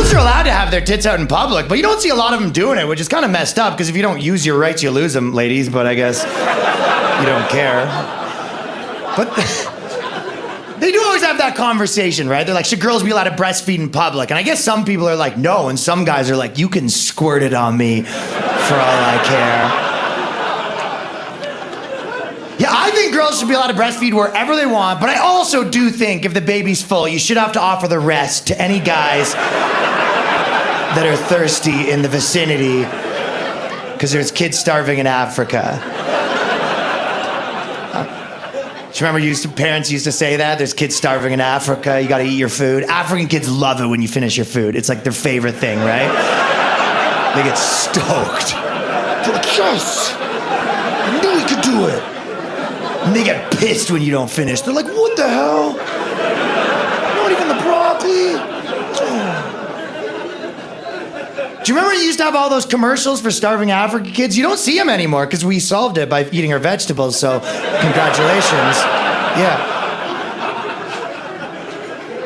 Girls are allowed to have their tits out in public, but you don't see a lot of them doing it, which is kind of messed up, because if you don't use your rights, you lose them, ladies, but I guess you don't care. But they do always have that conversation, right? They're like, should girls be allowed to breastfeed in public? And I guess some people are like, no, and some guys are like, you can squirt it on me for all I care. Yeah, I think girls should be allowed to breastfeed wherever they want, but I also do think if the baby's full, you should have to offer the rest to any guys that are thirsty in the vicinity, because there's kids starving in Africa. Do you remember parents used to say that? There's kids starving in Africa, you gotta eat your food. African kids love it when you finish your food. It's like their favorite thing, right? They get stoked. They're like, yes, I knew we could do it. And they get pissed when you don't finish. They're like, what the hell? Not even the broccoli? Oh. Do you remember you used to have all those commercials for starving African kids? You don't see them anymore because we solved it by eating our vegetables, so congratulations. Yeah.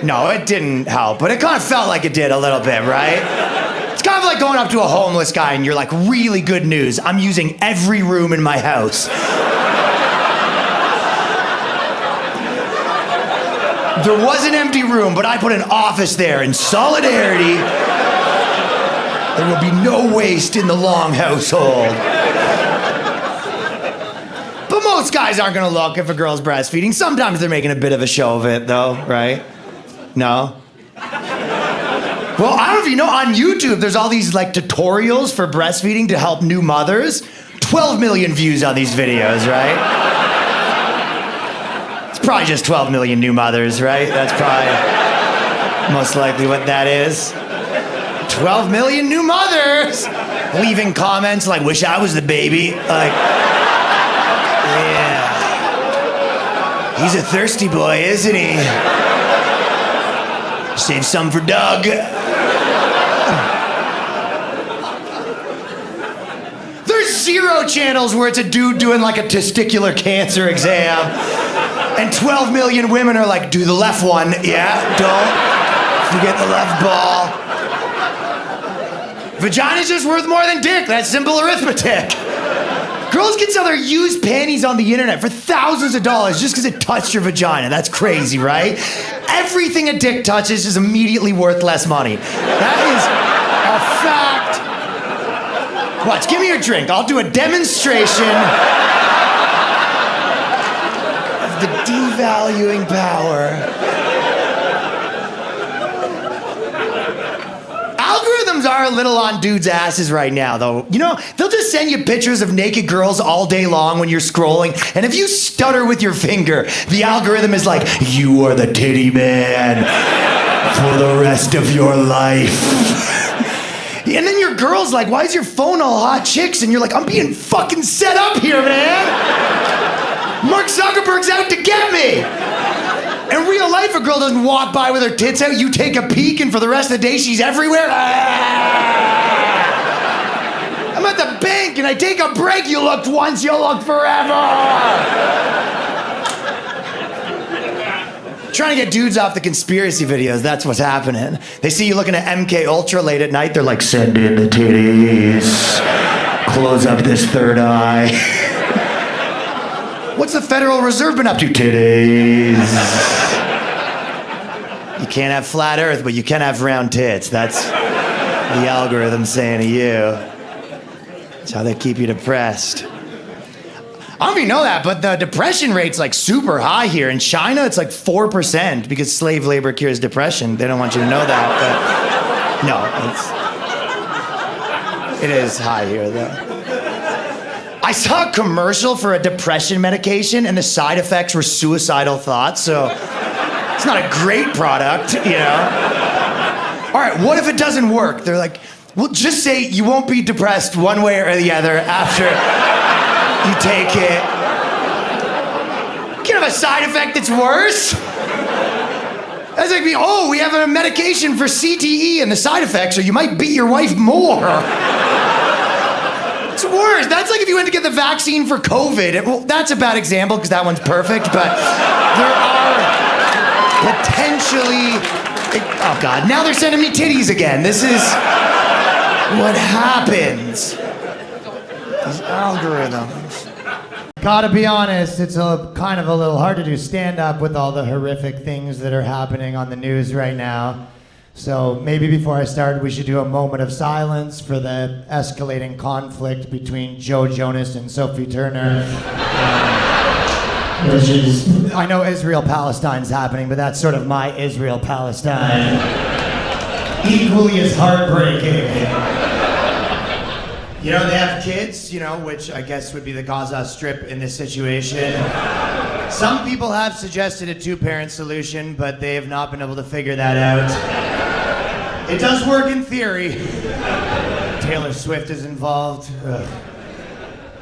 No, it didn't help, but it kind of felt like it did a little bit, right? It's kind of like going up to a homeless guy and you're like, really good news. I'm using every room in my house. There was an empty room, but I put an office there in solidarity. There will be no waste in the Long household. But most guys aren't gonna look if a girl's breastfeeding. Sometimes they're making a bit of a show of it, though, right? No? Well, I don't know if you know, on YouTube, there's all these like tutorials for breastfeeding to help new mothers. 12 million views on these videos, right? Probably just 12 million new mothers, right? That's probably most likely what that is. 12 million new mothers leaving comments like, wish I was the baby. Like, yeah. He's a thirsty boy, isn't he? Save some for Doug. There's 0 channels where it's a dude doing like a testicular cancer exam. And 12 million women are like, do the left one. Yeah, don't forget the left ball. Vagina's just worth more than dick. That's simple arithmetic. Girls can sell their used panties on the internet for thousands of dollars just because it touched your vagina. That's crazy, right? Everything a dick touches is immediately worth less money. That is a fact. Watch, give me your drink. I'll do a demonstration. The devaluing power. Algorithms are a little on dudes' asses right now, though. You know, they'll just send you pictures of naked girls all day long when you're scrolling, and if you stutter with your finger, the algorithm is like, you are the titty man for the rest of your life. And then your girl's like, why is your phone all hot chicks? And you're like, I'm being fucking set up here, man. Mark Zuckerberg's out to get me! In real life, a girl doesn't walk by with her tits out, you take a peek, and for the rest of the day, she's everywhere. I'm at the bank, and I take a break. You looked once, you'll look forever! Trying to get dudes off the conspiracy videos, that's what's happening. They see you looking at MK Ultra late at night, they're like, send in the titties. Close up this third eye. What's the Federal Reserve been up to? Titties. You can't have flat earth, but you can have round tits. That's the algorithm saying to you. That's how they keep you depressed. I don't know if you know that, but the depression rate's like super high here. In China, it's like 4% because slave labor cures depression. They don't want you to know that, but no, it is high here though. I saw a commercial for a depression medication and the side effects were suicidal thoughts, so it's not a great product, you know? All right, what if it doesn't work? They're like, well, just say you won't be depressed one way or the other after you take it. You can't have a side effect that's worse. That's like me, oh, we have a medication for CTE and the side effects are you might beat your wife more. It's worse. That's like if you went to get the vaccine for COVID. Well, that's a bad example because that one's perfect, but there are potentially Oh God, now they're sending me titties again. This is what happens. These algorithms. Gotta be honest, it's kind of a little hard to do stand-up with all the horrific things that are happening on the news right now. So maybe before I start, we should do a moment of silence for the escalating conflict between Joe Jonas and Sophie Turner. Which is, I know Israel-Palestine's happening, but that's sort of my Israel-Palestine. Equally as heartbreaking. You know, they have kids, which I guess would be the Gaza Strip in this situation. Some people have suggested a two-parent solution, but they have not been able to figure that out. It does work in theory. Taylor Swift is involved. Ugh.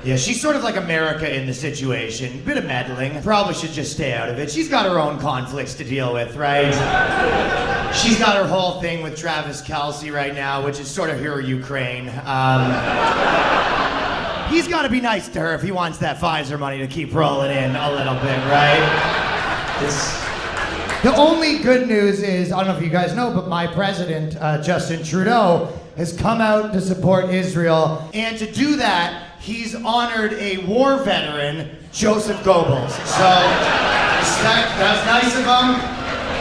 Yeah, she's sort of like America in the situation. Bit of meddling. Probably should just stay out of it. She's got her own conflicts to deal with, right? She's got her whole thing with Travis Kelce right now, which is sort of her Ukraine. He's got to be nice to her if he wants that Pfizer money to keep rolling in a little bit, right? The only good news is, I don't know if you guys know, but my president, Justin Trudeau, has come out to support Israel. And to do that, he's honored a war veteran, Joseph Goebbels. So, that's nice of him.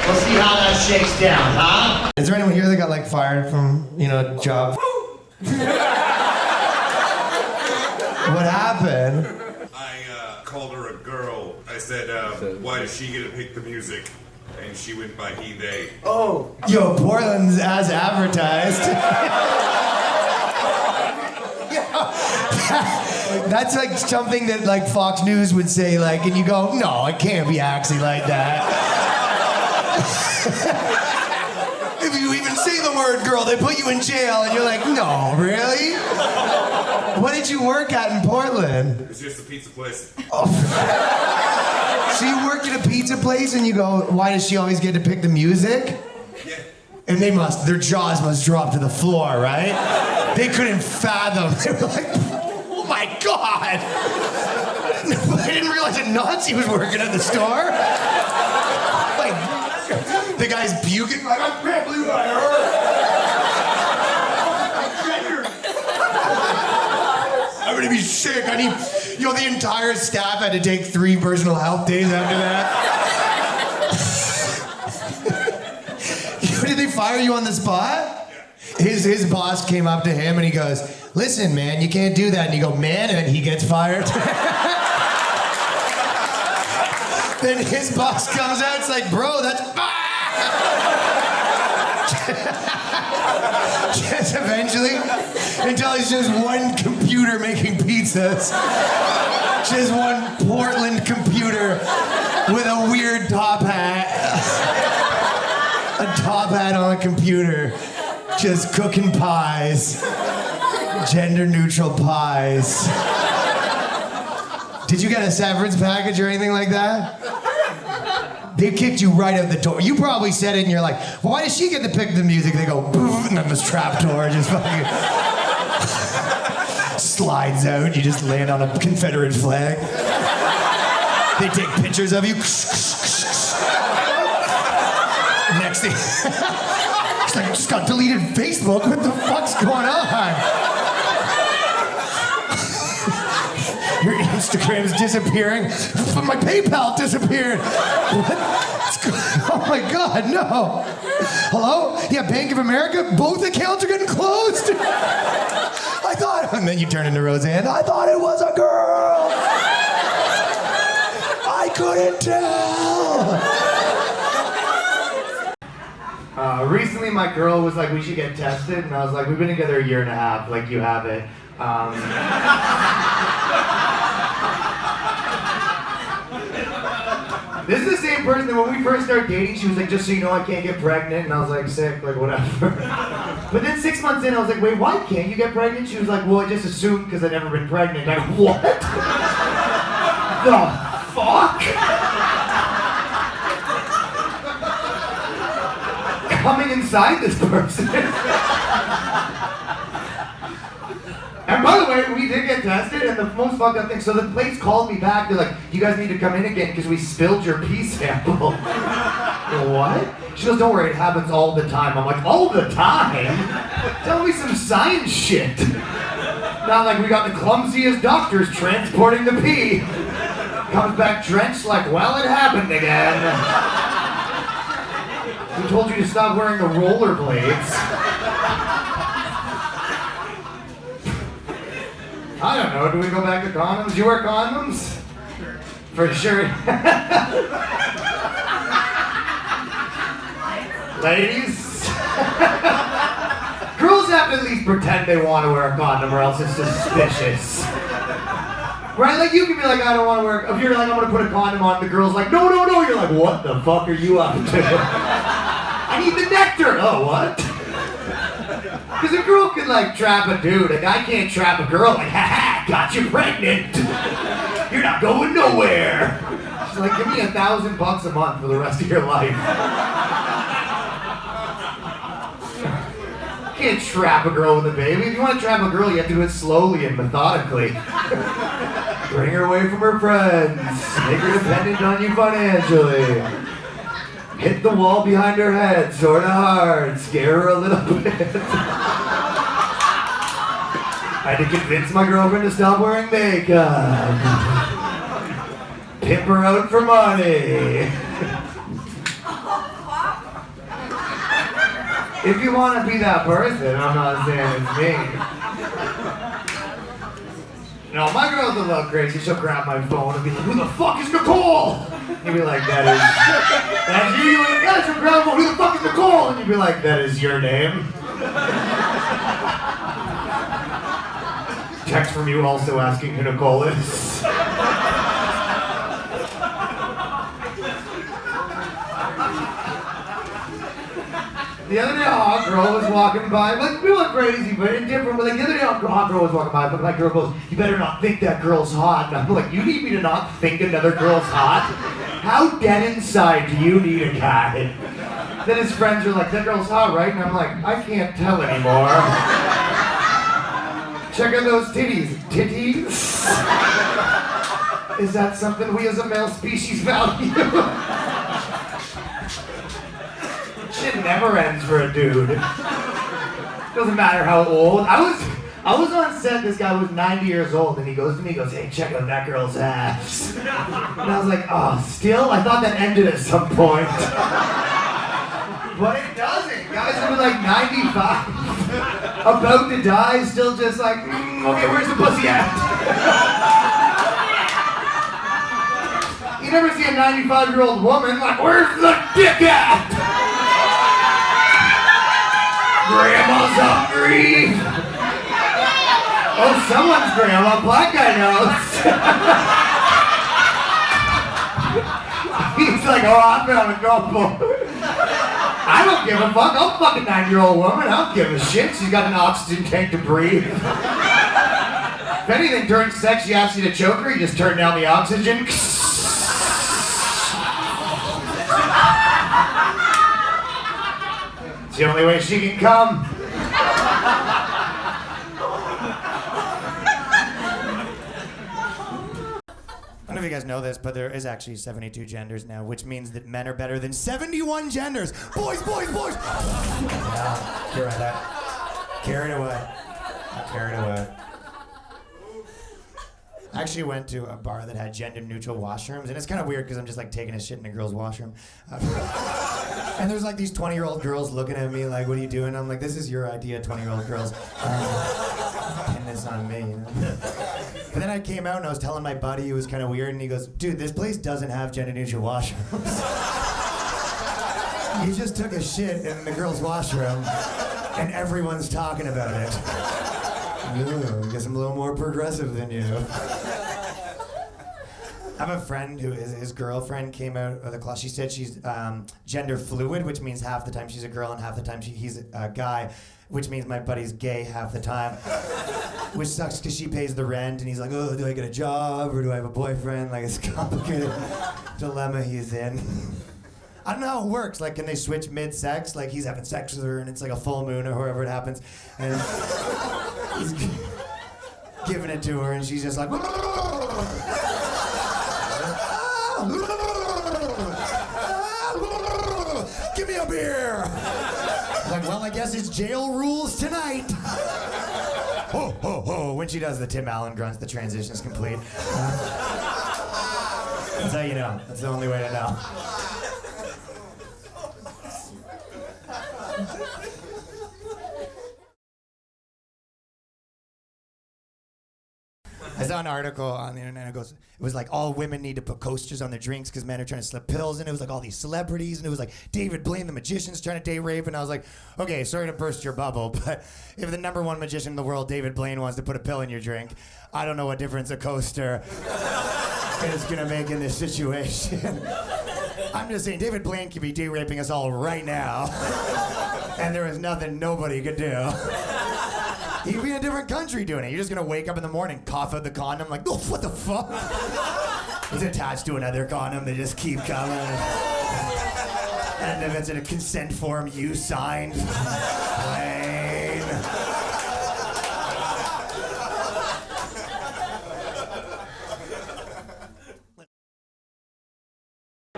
We'll see how that shakes down, huh? Is there anyone here that got fired from, job? What happened? I called her a girl. I said, why does she get to pick the music? And she went by he, they. Oh. Yo, Portland's as advertised. That's something that Fox News would say, and you go, no, it can't be actually like that. If you even say the word girl, they put you in jail, and you're like, no, really? What did you work at in Portland? It's just a pizza place. Oh. So you work at a pizza place, and you go, why does she always get to pick the music? Yeah. And their jaws must drop to the floor, right? They couldn't fathom. They were like, oh my God. I didn't realize that Nazi was working at the store. The guy's puking, I can't believe what I heard. I'm gonna be sick. The entire staff had to take 3 personal health days after that. Did they fire you on the spot? His boss came up to him and he goes, listen, man, you can't do that. And you go, man, and he gets fired. Then his boss comes out, it's like, bro, that's just eventually, until it's just one computer making pizzas. Just one Portland computer with a weird top hat. A top hat on a computer. Just cooking pies. Gender neutral pies. Did you get a severance package or anything like that? They kicked you right out the door. You probably said it and you're like, why does she get to pick the music? They go, boof, and then this trap door just fucking slides out. You just land on a Confederate flag. They take pictures of you. Next thing, it's like, I just got deleted Facebook. What the fuck's going on? Your Instagram's disappearing. My PayPal disappeared. Oh my God, no. Hello? Yeah, Bank of America? Both accounts are getting closed? I thought, and then you turn into Roseanne. I thought it was a girl. I couldn't tell. Recently my girl was like, we should get tested, and I was like, we've been together a year and a half, you have it. This is the same person that when we first started dating, she was like, just so you know, I can't get pregnant, and I was like, sick, whatever. But then 6 months in, I was like, wait, why can't you get pregnant? She was like, well, I just assumed because I've never been pregnant. And I go, what? The fuck? Coming inside this person. And by the way, we did get tested, and the most fucked up thing, so the place called me back, they're like, you guys need to come in again because we spilled your pee sample. What? She goes, don't worry, it happens all the time. I'm like, all the time? Tell me some science shit. Not like we got the clumsiest doctors transporting the pee. Comes back drenched like, well, it happened again. We told you to stop wearing the rollerblades. I don't know, do we go back to condoms? You wear condoms? For sure. Ladies? Girls have to at least pretend they want to wear a condom or else it's suspicious. Right? Like you can be like, I don't want to wear, if you're like, I'm going to put a condom on, the girl's like, no, no, no. You're like, what the fuck are you up to? I need the nectar. Oh, what? Because a girl can like trap a dude, a guy can't trap a girl. Like, ha ha, got you pregnant. You're not going nowhere. She's like, give me $1,000 a month for the rest of your life. You can't trap a girl with a baby. If you want to trap a girl, you have to do it slowly and methodically. Bring her away from her friends. Make her dependent on you financially. Hit the wall behind her head, sort of hard. Scare her a little bit. I had to convince my girlfriend to stop wearing makeup. Pimp her out for money. If you want to be that person, I'm not saying it's me. No, my girl's a little crazy. She'll grab my phone and be like, who the fuck is Nicole? You'd be like, that's you. You're like, yeah, she'll grab my phone, who the fuck is Nicole? And you'd be like, that is your name. Text from you also asking who Nicole is. The other day, a hot girl was walking by. Like, we look crazy, but in different. But like the other day, a hot girl was walking by. But my girl goes, "You better not think that girl's hot." And I'm like, "You need me to not think another girl's hot? How dead inside do you need a guy?" Then his friends are like, "That girl's hot, right?" And I'm like, "I can't tell anymore." Check out those titties. Titties? Is that something we as a male species value? Shit never ends for a dude. Doesn't matter how old. I was on set, this guy was 90 years old, and he goes to me, he goes, "Hey, check out that girl's ass." And I was like, oh, still? I thought that ended at some point. But it doesn't. Guys will be like 95, about to die, still just like, okay, where's the pussy at? You never see a 95-year-old woman like, where's the dick at? Grandma's hungry. Oh, someone's grandma. Black guy knows. He's like, oh, I found a couple. I don't give a fuck. I'll fuck a 9-year-old woman. I don't give a shit. She's got an oxygen tank to breathe. If anything, during sex, she asks you to choke her. You just turn down the oxygen. It's the only way she can come. I don't know if you guys know this, but there is actually 72 genders now, which means that men are better than 71 genders. Boys, boys, boys! Yeah, you're right. Carried away. Carried away. I actually went to a bar that had gender-neutral washrooms, and it's kind of weird because I'm just like taking a shit in a girl's washroom. And there's like these 20-year-old girls looking at me like, what are you doing? I'm like, this is your idea, 20-year-old girls. And it's on me, you know? But then I came out and I was telling my buddy it was kind of weird, and he goes, dude, this place doesn't have gender-neutral washrooms. You just took a shit in the girl's washroom, and everyone's talking about it. Ooh, I guess I'm a little more progressive than you. I have a friend who his girlfriend came out of the closet. She said she's gender fluid, which means half the time she's a girl and half the time he's a guy, which means my buddy's gay half the time. Which sucks because she pays the rent and he's like, oh, do I get a job or do I have a boyfriend? Like, it's a complicated dilemma he's in. I don't know how it works. Like, can they switch mid-sex? Like, he's having sex with her and it's like a full moon or wherever it happens. And he's giving it to her and she's just like, give me a beer. Like, well, I guess it's jail rules tonight. Ho, ho, ho. When she does the Tim Allen grunts, the transition's complete. That's how you know. That's the only way to know. I saw an article on the internet. It was like all women need to put coasters on their drinks because men are trying to slip pills. And it was like all these celebrities. And it was like David Blaine, the magician's trying to date rape. And I was like, okay, sorry to burst your bubble, but if the number one magician in the world, David Blaine, wants to put a pill in your drink, I don't know what difference a coaster is going to make in this situation. I'm just saying, David Blaine could be date raping us all right now. And there is nothing nobody could do. He could be in a different country doing it. You're just gonna wake up in the morning, cough out the condom, like, oh, what the fuck? He's attached to another condom, they just keep coming. And if it's in a consent form you signed, plain.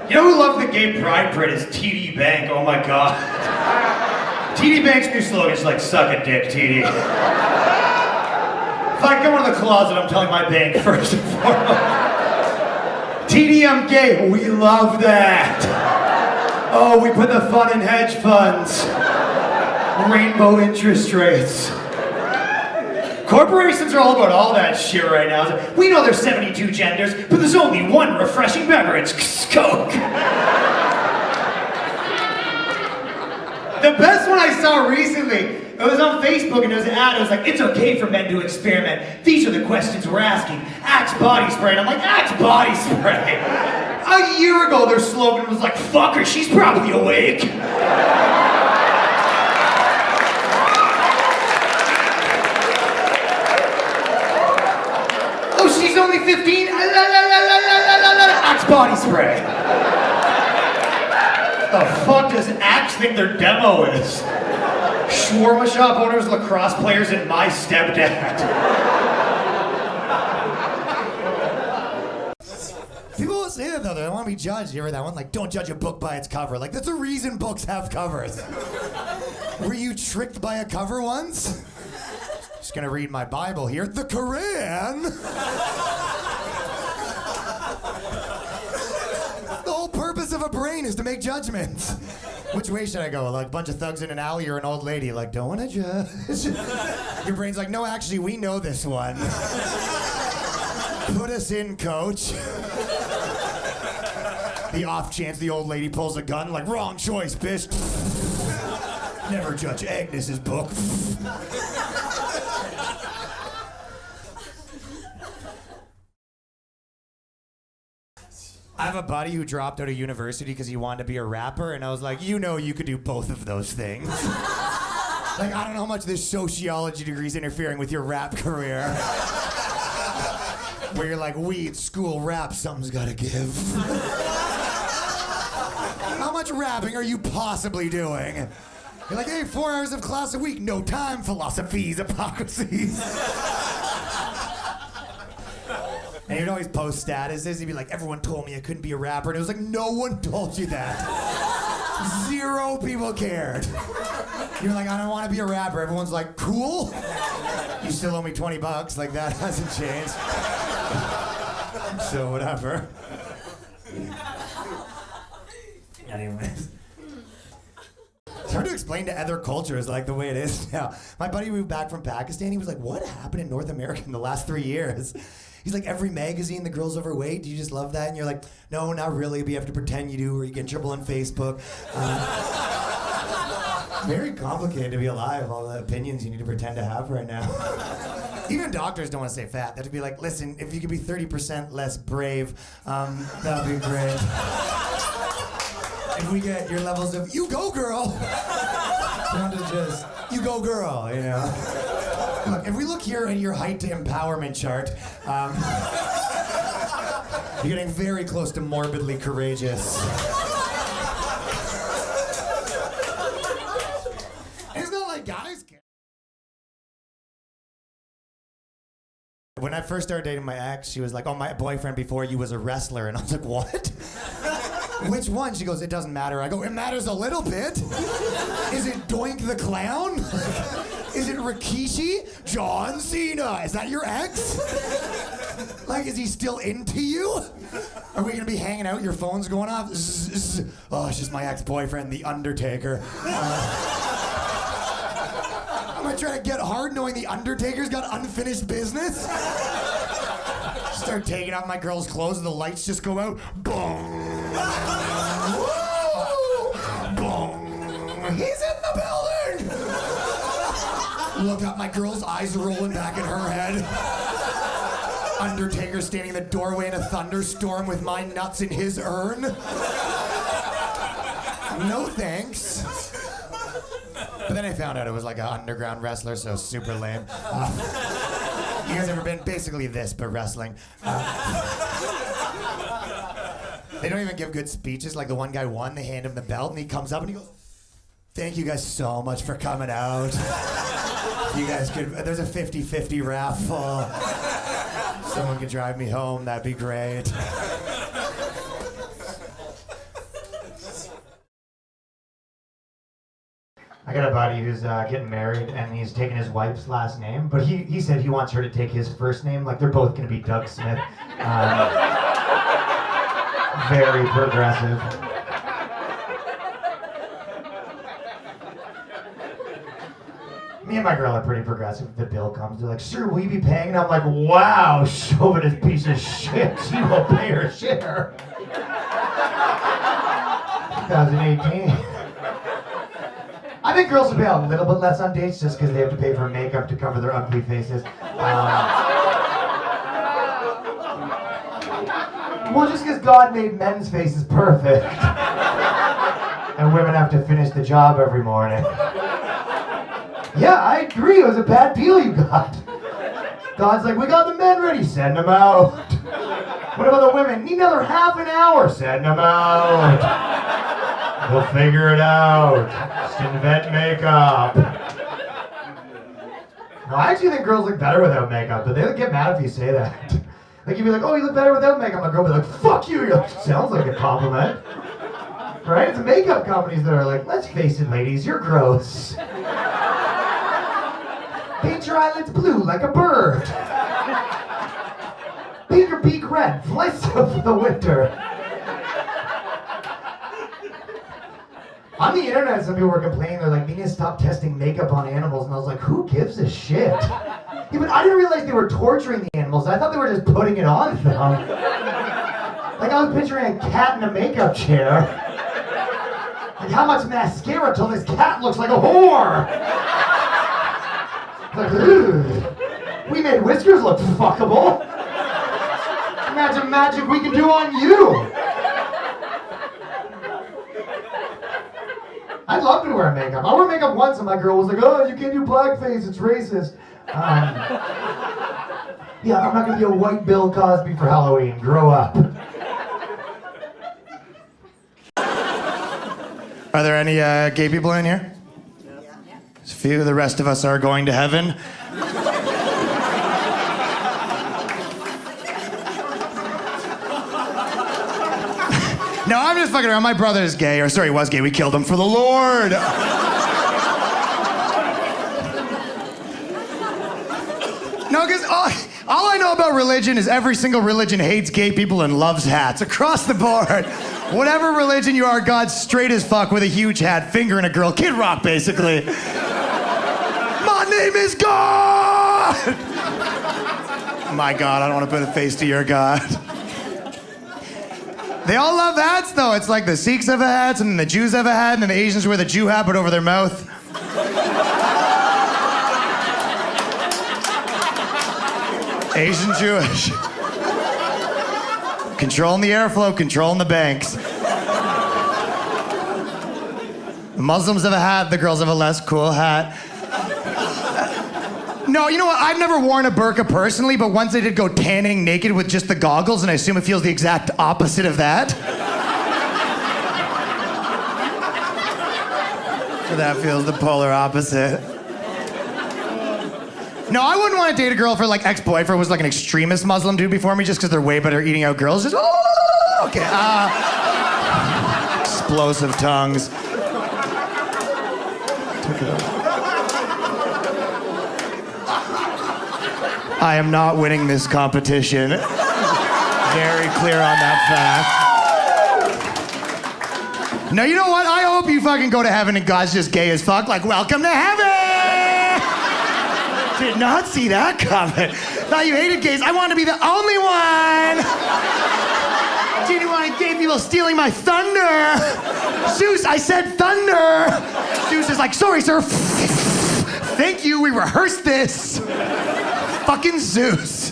You know who loved the gay pride parade is TD Bank. Oh my god. TD Bank's new slogan is like, suck a dick, TD. If I come out of the closet, I'm telling my bank first and foremost. TD, I'm gay. We love that. Oh, we put the fun in hedge funds. Rainbow interest rates. Corporations are all about all that shit right now. We know there's 72 genders, but there's only one refreshing beverage, Coke. The best one I saw recently, it was on Facebook and it was an ad, it was like, it's okay for men to experiment. These are the questions we're asking. Axe body spray. And I'm like, Axe body spray? A year ago their slogan was like, fuck her, she's probably awake. Oh, she's only 15? Axe body spray. The fuck does Axe think their demo is? Shawarma shop owners, lacrosse players, and my stepdad. People say that though, they don't want to be judged. You heard that one? Like, don't judge a book by its cover. Like, that's the reason books have covers. Were you tricked by a cover once? Just gonna read my Bible here. The Quran! The whole purpose of a brain is to make judgments. Which way should I go? Like a bunch of thugs in an alley or an old lady? Like, don't wanna judge. Your brain's like, no, actually, we know this one. Put us in, coach. The off chance the old lady pulls a gun, like, wrong choice, bitch. Never judge Agnes's book. I have a buddy who dropped out of university because he wanted to be a rapper, and I was like, you know you could do both of those things. Like, I don't know how much this sociology degree is interfering with your rap career. Where you're like, weed, school, rap, something's gotta give. How much rapping are you possibly doing? You're like, hey, 4 hours of class a week, no time, philosophies, hypocrisies. And he'd always post statuses. He'd be like, everyone told me I couldn't be a rapper. And it was like, no one told you that. 0 people cared. You're like, I don't want to be a rapper. Everyone's like, cool. You still owe me $20. Like, that hasn't changed. So, whatever. Anyways. It's hard to explain to other cultures like the way it is now. My buddy moved back from Pakistan. He was like, what happened in North America in the last 3 years? He's like, every magazine, the girl's overweight. Do you just love that? And you're like, no, not really, but you have to pretend you do, or you get in trouble on Facebook. Very complicated to be alive, all the opinions you need to pretend to have right now. Even doctors don't want to say fat. They have to be like, listen, if you could be 30% less brave, that would be great. If we get your levels of, you go girl, down to just, you go girl, you know. Look, if we look here at your height to empowerment chart, you're getting very close to morbidly courageous. It's not like guys can. When I first started dating my ex, she was like, oh, my boyfriend before you was a wrestler. And I was like, what? which one? She goes, it doesn't matter. I go, it matters a little bit. Is it Doink the Clown? Is it Rikishi? John Cena. Is that your ex? Like, is he still into you? Are we gonna be hanging out? Your phone's going off? Oh, it's just my ex-boyfriend, The Undertaker. Am I trying to get hard knowing The Undertaker's got unfinished business? Start taking off my girl's clothes and the lights just go out. Boom! Boom! He's in the building! Look up, my girl's eyes are rolling back in her head. Undertaker standing in the doorway in a thunderstorm with my nuts in his urn. No thanks. But then I found out it was like an underground wrestler, so super lame. You guys ever been basically this, but wrestling? They don't even give good speeches. Like the one guy won, they hand him the belt, and he comes up and he goes, "Thank you guys so much for coming out. You guys could, there's a 50-50 raffle. Someone could drive me home, that'd be great." I got a buddy who's getting married, and he's taking his wife's last name, but he said he wants her to take his first name. Like, they're both going to be Doug Smith. Very progressive. Me and my girl are pretty progressive. If the bill comes, they're like, "Sir, will you be paying?" And I'm like, "Wow, chauvinist piece of shit. She will pay her share." 2018. I think girls will pay a little bit less on dates just because they have to pay for makeup to cover their ugly faces. Well, just because God made men's faces perfect. And women have to finish the job every morning. Yeah, I agree. It was a bad deal you got. God's like, "We got the men ready. Send them out." What about the women? "Need another half an hour. Send them out. We'll figure it out. Just invent makeup." No, I actually think girls look better without makeup, but they would get mad if you say that. Like, you'd be like, "Oh, you look better without makeup." My girl would be like, "Fuck you." You're like, "Sounds like a compliment." Right? It's the makeup companies that are like, "Let's face it, ladies, you're gross. Paint your eyelids blue like a bird. Paint your beak red. Fly south for the winter." On the internet, some people were complaining. They're like, "We need to stop testing makeup on animals." And I was like, who gives a shit? Yeah, but I didn't realize they were torturing the animals. I thought they were just putting it on them. Like, I was picturing a cat in a makeup chair. Like, how much mascara till this cat looks like a whore? Like, ugh. We made whiskers look fuckable. Imagine magic we can do on you. I'd love to wear makeup. I wore makeup once and my girl was like, "Oh, you can't do blackface, it's racist." Yeah, I'm not gonna be a white Bill Cosby for Halloween. Grow up. Are there any gay people in here? There's a few. The rest of us are going to heaven. No, I'm just fucking around. My brother is gay, or sorry, he was gay. We killed him for the Lord. No, because all I know about religion is every single religion hates gay people and loves hats across the board. Whatever religion you are, God's straight as fuck with a huge hat, fingering a girl. Kid Rock, basically. My name is God! My God, I don't want to put a face to your God. They all love hats, though. It's like the Sikhs have a hat, and then the Jews have a hat, and then the Asians wear the Jew hat, but over their mouth. Asian Jewish. Controlling the airflow, controlling the banks. The Muslims have a hat, the girls have a less cool hat. No, you know what? I've never worn a burqa personally, but once I did go tanning naked with just the goggles, and I assume it feels the exact opposite of that. So that feels the polar opposite. No, I wouldn't want to date a girl if her like ex-boyfriend was like an extremist Muslim dude before me, just because they're way better eating out girls. Just okay. explosive tongues. I am not winning this competition. Very clear on that fact. No, you know what? I hope you fucking go to heaven and God's just gay as fuck. Like, welcome to heaven! Did not see that coming. Thought you hated gays. I want to be the only one! Didn't want gay people stealing my thunder! Zeus, I said thunder! Zeus is like, sorry, sir. Thank you, we rehearsed this. Fucking Zeus.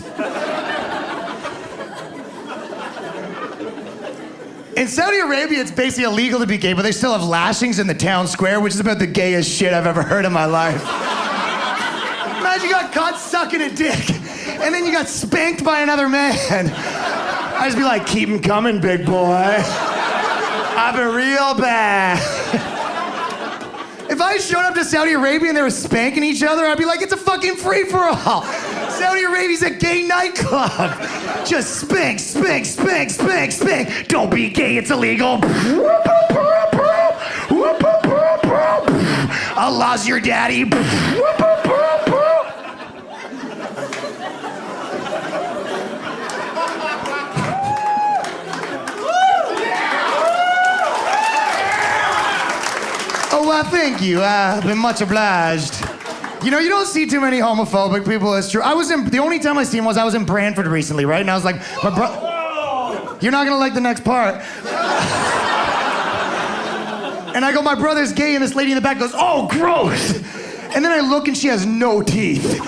In Saudi Arabia, it's basically illegal to be gay, but they still have lashings in the town square, which is about the gayest shit I've ever heard in my life. Imagine you got caught sucking a dick, and then you got spanked by another man. I'd just be like, keep him coming, big boy. I've been real bad. If I showed up to Saudi Arabia and they were spanking each other, I'd be like, it's a fucking free-for-all. Saudi Arabia's a gay nightclub. Just spank, spank, spank, spank, spank. Don't be gay, it's illegal. Allah's your daddy. Oh, well, thank you. I've been much obliged. You know, you don't see too many homophobic people, it's true. The only time I seen was I was in Brantford recently, right? And I was like, you're not gonna like the next part. And I go, my brother's gay, and this lady in the back goes, oh, gross. And then I look and she has no teeth.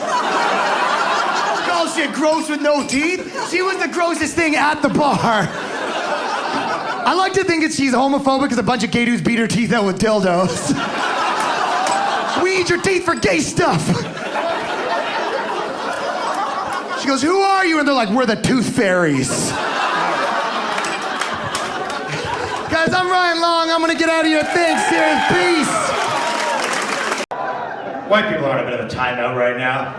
Oh shit, gross with no teeth? She was the grossest thing at the bar. I like to think that she's homophobic because a bunch of gay dudes beat her teeth out with dildos. We need your teeth for gay stuff. She goes, who are you? And they're like, we're the tooth fairies. Guys, I'm Ryan Long. I'm gonna get out of here. Thanks, serious peace. White people are on a bit of a timeout right now.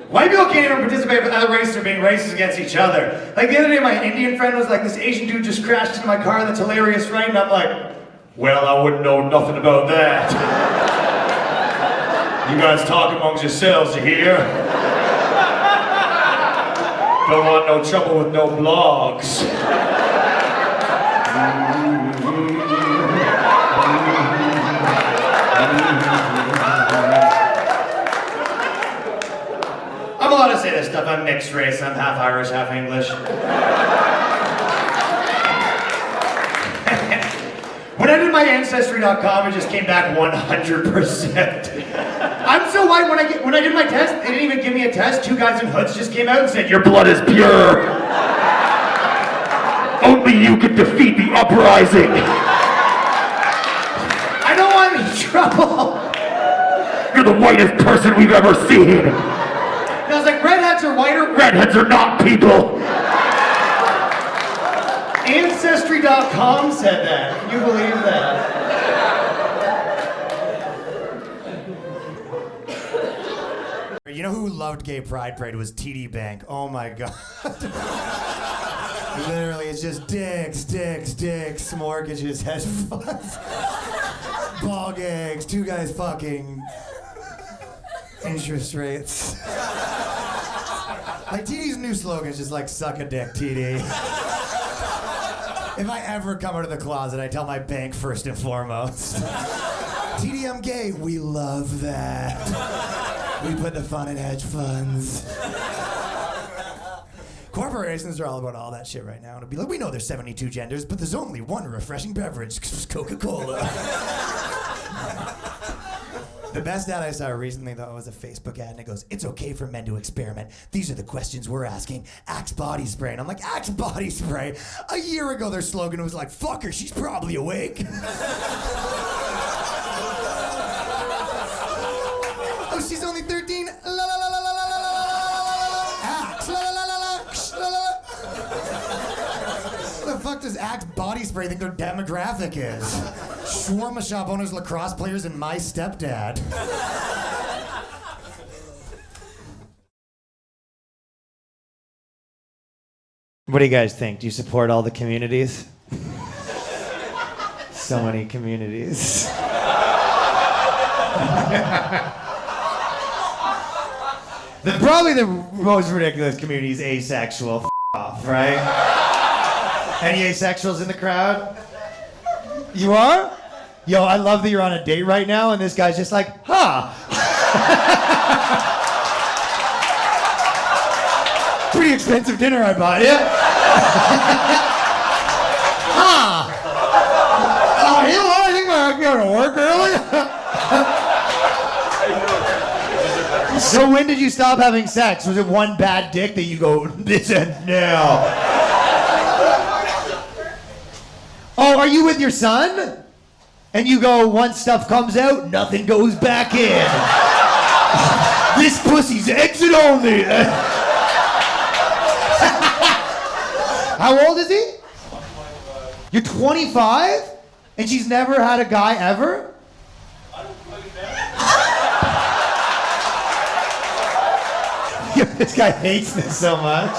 White people can't even participate with other races or being racist against each other. Like the other day, my Indian friend was like, this Asian dude just crashed into my car, that's hilarious, right? And I'm like, well, I wouldn't know nothing about that. You guys talk amongst yourselves, you hear? Don't want no trouble with no blogs. I'm allowed to say this stuff. I'm mixed race. I'm half Irish, half English. When I did my Ancestry.com, it just came back 100%. I'm so white. When I did my test, they didn't even give me a test. Two guys in hoods just came out and said, your blood is pure. Only you can defeat the uprising. I don't want any trouble. You're the whitest person we've ever seen. And I was like, redheads are whiter. Redheads are not people. Ancestry.com said that. Can you believe that? You know who loved Gay Pride Parade was TD Bank. Oh my god. Literally, it's just dicks, dicks, dicks, mortgages, hedge funds, ball gags, two guys fucking, interest rates. Like TD's new slogan is just like, suck a dick, TD. If I ever come out of the closet, I tell my bank first and foremost. TD, I'm gay. We love that. We put the fun in hedge funds. Corporations are all about all that shit right now. It'll be like, we know there's 72 genders, but there's only one refreshing beverage, Coca-Cola. The best ad I saw recently, though, was a Facebook ad, and it goes, it's okay for men to experiment. These are the questions we're asking. Axe body spray. And I'm like, Axe body spray? A year ago, their slogan was like, fuck her, she's probably awake. Oh, she's only 13. La la la la la la la la la. Axe. La la la la la. La la. What the fuck does Axe body spray think their demographic is? Shawarma shop owners, lacrosse players, and my stepdad. What do you guys think? Do you support all the communities? So many communities. Probably the most ridiculous community is asexual. F off, right? Any asexuals in the crowd? You are? Yo, I love that you're on a date right now and this guy's just like, huh. Pretty expensive dinner I bought you. Huh. Oh, you know what? I think I'm going to work early. So when did you stop having sex? Was it one bad dick that you go, this and now? Oh, are you with your son? And you go, once stuff comes out, nothing goes back in. This pussy's exit only. How old is he? You're 25? And she's never had a guy ever? This guy hates this so much.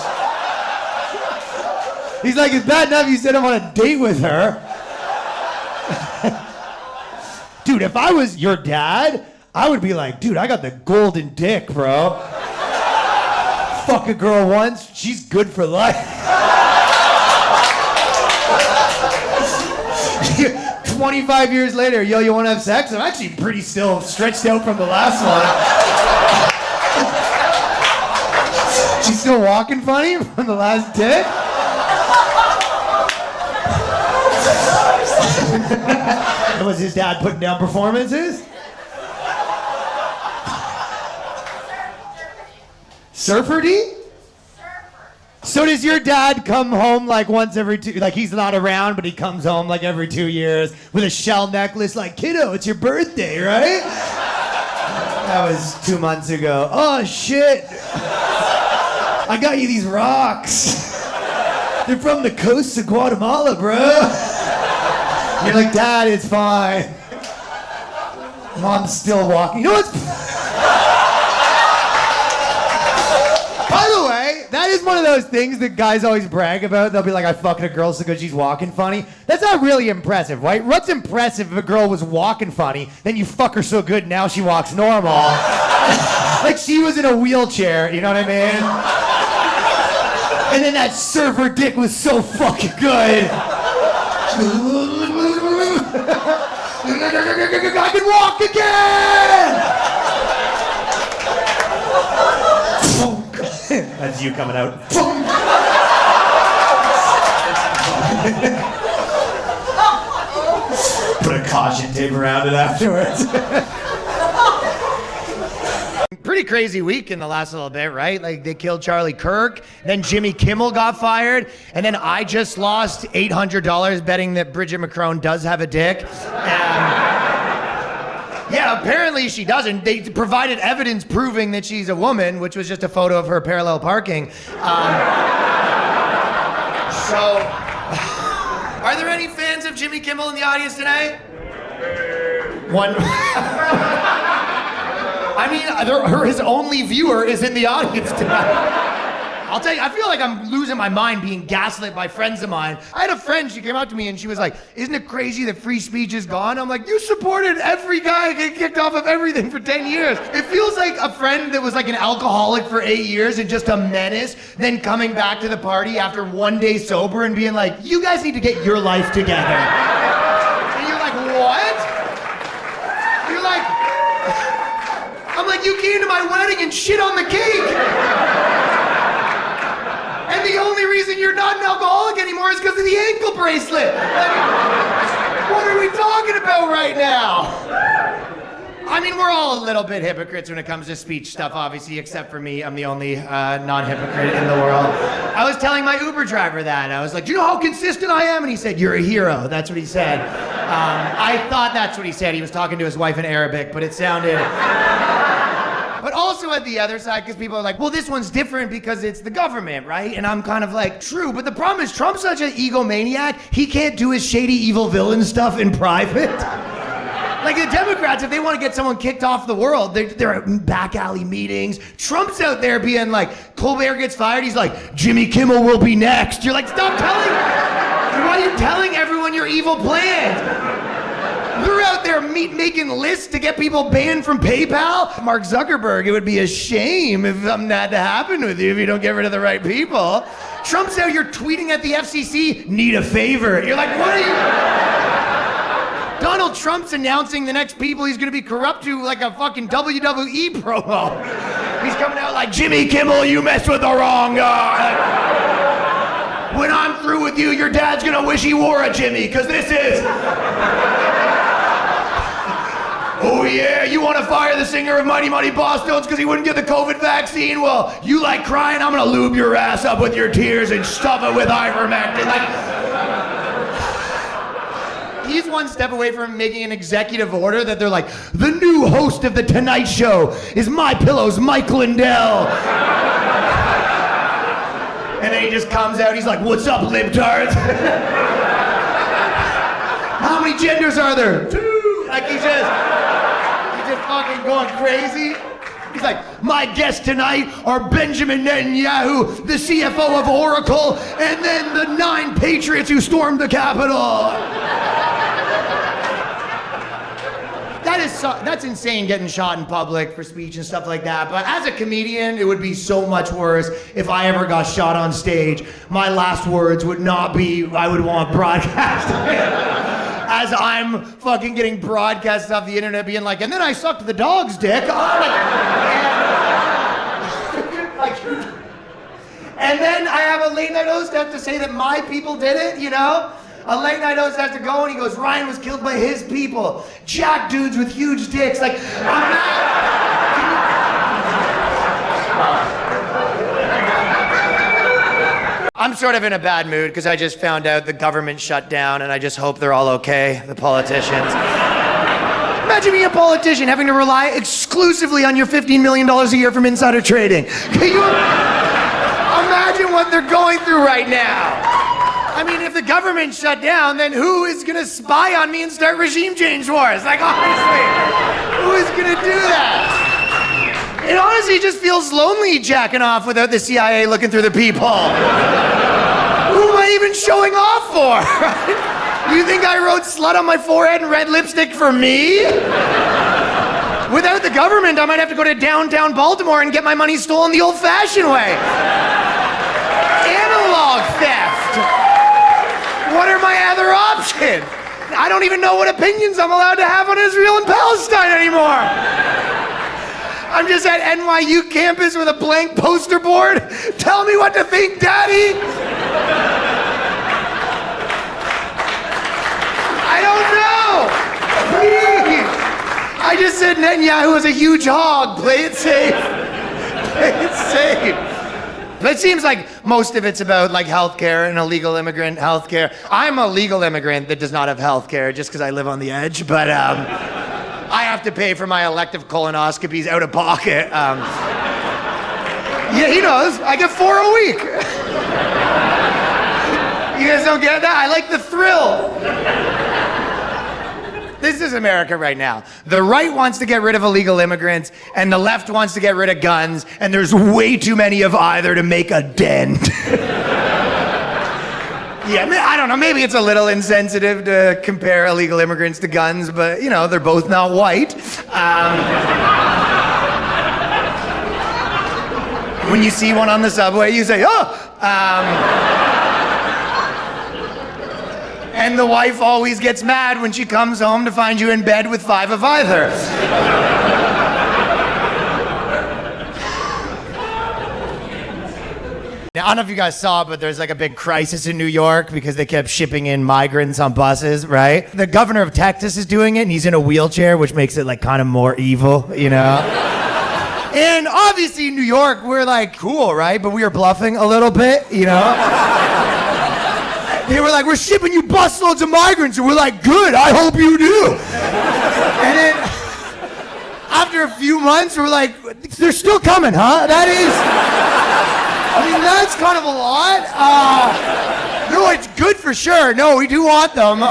He's like, it's bad enough you said I'm on a date with her. Dude, if I was your dad, I would be like, dude, I got the golden dick, bro. Fuck a girl once, she's good for life. 25 years later, yo, you want to have sex? I'm actually pretty still stretched out from the last one. She's still walking funny from the last dick? Was his dad putting down performances? Surfer D? So does your dad come home like once every two, like he's not around, but he comes home like every 2 years with a shell necklace like, kiddo, it's your birthday, right? That was 2 months ago. Oh, shit. I got you these rocks. They're from the coast of Guatemala, bro. You're like, Dad, it's fine. Mom's still walking. You know what's... By the way, that is one of those things that guys always brag about. They'll be like, I fucked a girl so good she's walking funny. That's not really impressive, right? What's impressive if a girl was walking funny, then you fuck her so good now she walks normal. Like she was in a wheelchair, you know what I mean? And then that surfer dick was so fucking good. I can walk again! That's you coming out. Put a caution tape around it afterwards. Pretty crazy week in the last little bit, right? Like they killed Charlie Kirk, then Jimmy Kimmel got fired, and then I just lost $800 betting that Bridget McCrone does have a dick. Yeah, apparently she doesn't. They provided evidence proving that she's a woman, which was just a photo of her parallel parking. So, are there any fans of Jimmy Kimmel in the audience tonight? One. I mean, his only viewer is in the audience tonight. I'll tell you, I feel like I'm losing my mind being gaslit by friends of mine. I had a friend, she came up to me and she was like, isn't it crazy that free speech is gone? I'm like, you supported every guy getting kicked off of everything for 10 years. It feels like a friend that was like an alcoholic for 8 years and just a menace, then coming back to the party after 1 day sober and being like, you guys need to get your life together. And you're like, what? You're like, I'm like, you came to my wedding and shit on the cake. And the only reason you're not an alcoholic anymore is because of the ankle bracelet. Like, what are we talking about right now? I mean, we're all a little bit hypocrites when it comes to speech stuff, obviously, except for me. I'm the only non-hypocrite in the world. I was telling my Uber driver that. I was like, do you know how consistent I am? And he said, you're a hero. That's what he said. I thought that's what he said. He was talking to his wife in Arabic, but it sounded... But also at the other side, because people are like, well, this one's different because it's the government, right? And I'm kind of like, true, but the problem is Trump's such an egomaniac, he can't do his shady evil villain stuff in private. Like the Democrats, if they want to get someone kicked off the world, they're at back alley meetings. Trump's out there being like, Colbert gets fired. He's like, Jimmy Kimmel will be next. You're like, stop telling. Why are you telling everyone your evil plans? They're out there making lists to get people banned from PayPal. Mark Zuckerberg, it would be a shame if something had to happen with you if you don't get rid of the right people. Trump's out here tweeting at the FCC, need a favor. You're like, what are you? Donald Trump's announcing the next people he's gonna be corrupt to like a fucking WWE promo. He's coming out like, Jimmy Kimmel, you messed with the wrong guy. When I'm through with you, your dad's gonna wish he wore a Jimmy, because this is... Oh yeah, you want to fire the singer of Mighty Mighty Bosstones because he wouldn't get the COVID vaccine? Well, you like crying? I'm gonna lube your ass up with your tears and stuff it with ivermectin. Like, he's one step away from making an executive order that they're like, the new host of the Tonight Show is My Pillow's Mike Lindell. And then he just comes out, he's like, what's up, libtards? How many genders are there? 2. Like he's just fucking going crazy. He's like, my guests tonight are Benjamin Netanyahu, the CFO of Oracle, and then the 9 patriots who stormed the Capitol. That's insane, getting shot in public for speech and stuff like that. But as a comedian, it would be so much worse if I ever got shot on stage. My last words would not be, I would want broadcast. As I'm fucking getting broadcast off the internet being like, and then I sucked the dog's dick. And then I have a late night host have to say that my people did it, you know? A late night host has to go and he goes, Ryan was killed by his people. Jack dudes with huge dicks. Like, I'm not... I'm sort of in a bad mood because I just found out the government shut down and I just hope they're all okay, the politicians. Imagine being a politician having to rely exclusively on your $15 million a year from insider trading. Can you imagine what they're going through right now? I mean, if the government shut down, then who is gonna spy on me and start regime change wars? Like, honestly, who is gonna do that? It honestly just feels lonely jacking off without the CIA looking through the people. Who am I even showing off for? You think I wrote slut on my forehead and red lipstick for me? Without the government, I might have to go to downtown Baltimore and get my money stolen the old-fashioned way. Analog theft. What are my other options? I don't even know what opinions I'm allowed to have on Israel and Palestine anymore. I'm just at NYU campus with a blank poster board. Tell me what to think, Daddy. I don't know. Please. I just said Netanyahu is a huge hog. Play it safe. Play it safe. But it seems like most of it's about like healthcare and illegal immigrant healthcare. I'm a legal immigrant that does not have healthcare just because I live on the edge, but I have to pay for my elective colonoscopies out of pocket. Yeah, he knows. I get 4 a week. You guys don't get that? I like the thrill. This is America right now. The right wants to get rid of illegal immigrants, and the left wants to get rid of guns, and there's way too many of either to make a dent. Yeah, I don't know, maybe it's a little insensitive to compare illegal immigrants to guns, but, you know, they're both not white. When you see one on the subway, you say, oh! And the wife always gets mad when she comes home to find you in bed with 5 of either. Now, I don't know if you guys saw, but there's like a big crisis in New York because they kept shipping in migrants on buses, right? The governor of Texas is doing it, and he's in a wheelchair, which makes it like kind of more evil, you know? And obviously, New York, we're like, cool, right? But we were bluffing a little bit, you know? They were like, we're shipping you busloads of migrants. And we're like, good, I hope you do. And then, after a few months, we're like, they're still coming, huh? That is, I mean, that's kind of a lot. No, it's good for sure. No, we do want them.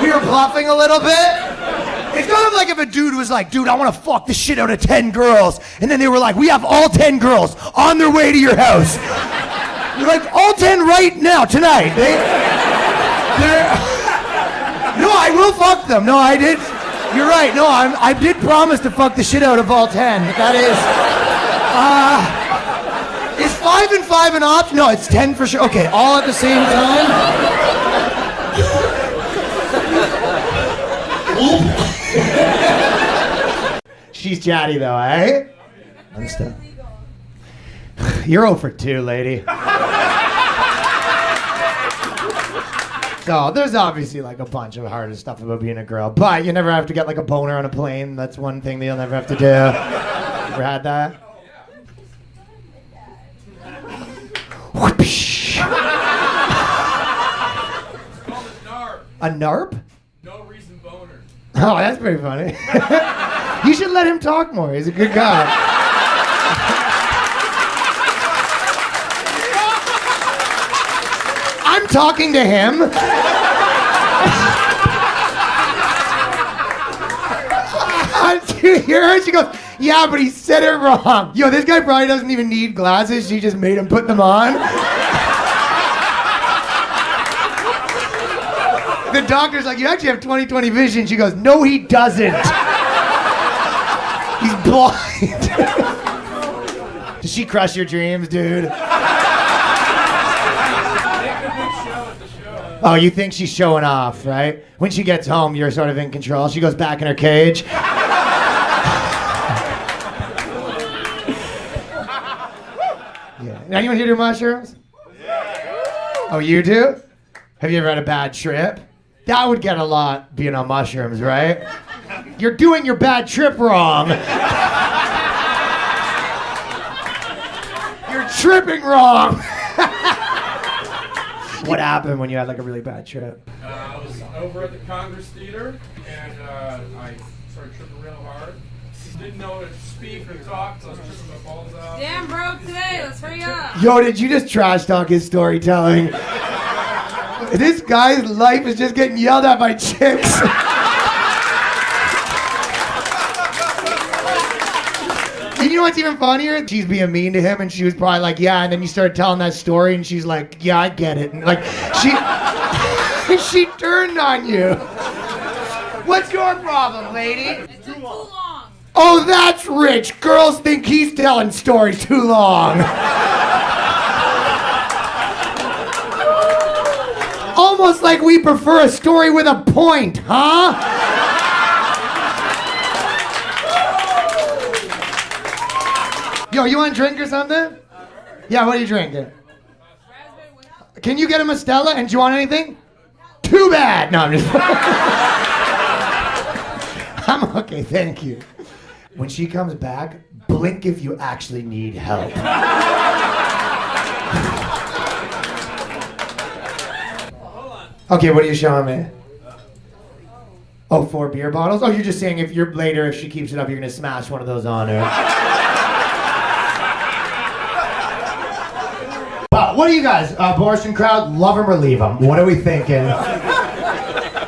We were bluffing a little bit. It's kind of like if a dude was like, dude, I want to fuck the shit out of 10 girls. And then they were like, we have all 10 girls on their way to your house. You're like, all 10 right now, tonight. No, I will fuck them. No, I did. You're right. No, I did promise to fuck the shit out of all 10. That is 5 and 5 an option? No, it's 10 for sure. Okay, all at the same time? She's chatty though, eh? I'm still. You're 0 for 2, lady. So there's obviously like a bunch of harder stuff about being a girl, but you never have to get like a boner on a plane. That's one thing that you'll never have to do. Ever had that? Whoopsh. A NARP? No reason boner. Oh, that's pretty funny. You should let him talk more. He's a good guy. I'm talking to him. You hear her? She goes, yeah, but he said it wrong. Yo, this guy probably doesn't even need glasses. She just made him put them on. The doctor's like, you actually have 20/20 vision. She goes, no, he doesn't. He's blind. Does she crush your dreams, dude? Oh, you think she's showing off, right? When she gets home, you're sort of in control. She goes back in her cage. Yeah. Anyone here do mushrooms? Oh, you do? Have you ever had a bad trip? That would get a lot being on mushrooms, right? You're doing your bad trip wrong. You're tripping wrong. What happened when you had like a really bad trip? I was over at the Congress Theater, and I started tripping real hard. Didn't know how to speak or talk, so I was tripping my balls out. Damn, bro, today, let's hurry up. Yo, did you just trash talk his storytelling? This guy's life is just getting yelled at by chicks. You know what's even funnier? She's being mean to him, and she was probably like, yeah, and then you started telling that story, and she's like, yeah, I get it. And like, she turned on you. What's your problem, lady? It took too long. Oh, that's rich. Girls think he's telling stories too long. Almost like we prefer a story with a point, huh? Yo, you want a drink or something? Yeah, what are you drinking? Can you get him a Stella? And do you want anything? Too bad. No, I'm just. I'm okay, thank you. When she comes back, blink if you actually need help. Okay, what are you showing me? Oh, 4 beer bottles? Oh, you're just saying if she keeps it up, you're gonna smash one of those on her. Wow, what do you guys, abortion crowd, love him or leave him? What are we thinking?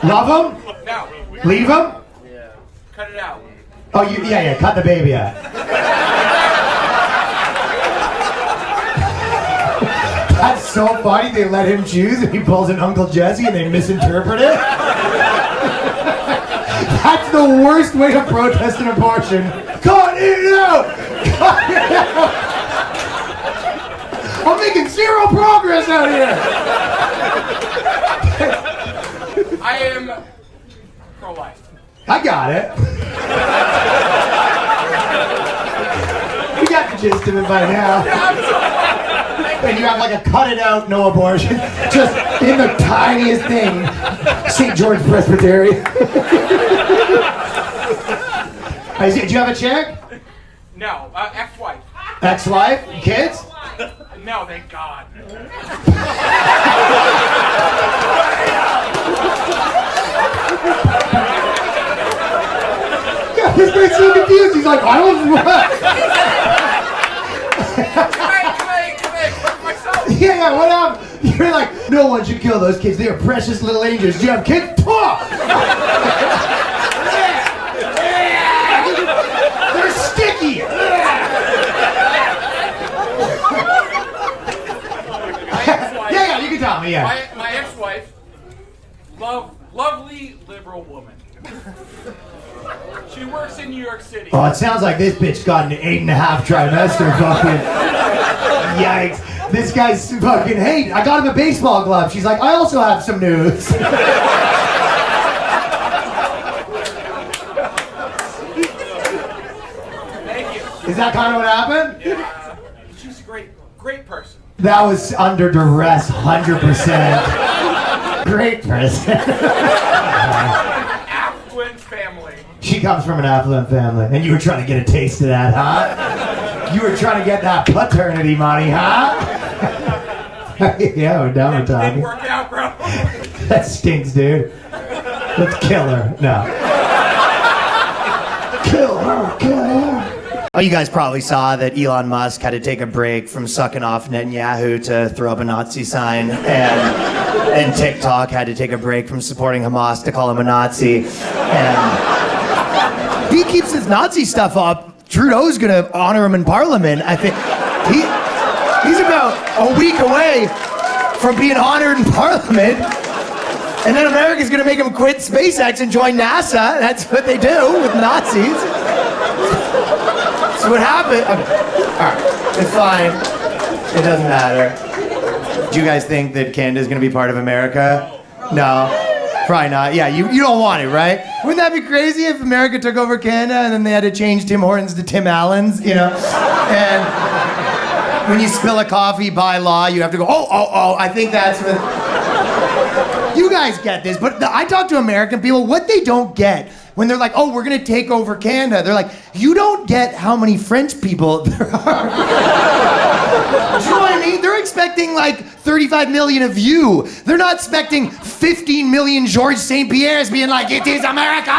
Love him? No. Leave him? Yeah. Cut it out. Oh, yeah, cut the baby out. That's so funny, they let him choose and he pulls an Uncle Jesse and they misinterpret it. That's the worst way to protest an abortion. Cut it out! Cut it out! I'm making zero progress out here! I am pro-life. I got it. You got the gist of it by now. And you have like a cut it out, no abortion, just in the tiniest thing. St. George Presbytery. Do you have a chick? No. Ex-wife. Ex-wife? Kids? No, thank God. Yeah, this guy's so confused. He's like, I don't know. Yeah, what happened? You're like, no one should kill those kids. They are precious little angels. Do you have kids? Talk! She works in New York City. Oh, it sounds like this bitch got an 8.5 trimester fucking. Yikes. This guy's fucking, hey, I got him a baseball glove. She's like, I also have some news. Thank you. Is that kind of what happened? Yeah. She's a great person. That was under duress, 100%. Great person. Affluent family. She comes from an affluent family, and you were trying to get a taste of that, huh? You were trying to get that paternity money, huh? Yeah, we're done with Didn't talking. work out, bro. That stinks, dude. Let's kill her. No. Kill her, kill her. Oh, you guys probably saw that Elon Musk had to take a break from sucking off Netanyahu to throw up a Nazi sign, and TikTok had to take a break from supporting Hamas to call him a Nazi. And he keeps his Nazi stuff up. Trudeau's gonna honor him in Parliament. I think he's about a week away from being honored in Parliament. And then America's gonna make him quit SpaceX and join NASA. That's what they do with Nazis. So what happened? Okay. All right, it's fine. It doesn't matter. Do you guys think that Canada's gonna be part of America? No, probably not. Yeah, you don't want it, right? Wouldn't that be crazy if America took over Canada and then they had to change Tim Hortons to Tim Allen's, you know? And when you spill a coffee by law, you have to go, oh, I think that's what... You guys get this, but I talk to American people, what they don't get when they're like, oh, we're gonna take over Canada, they're like, you don't get how many French people there are. Do you know what I mean? They're expecting like 35 million of you. They're not expecting 15 million Georges St. Pierre's being like, it is America!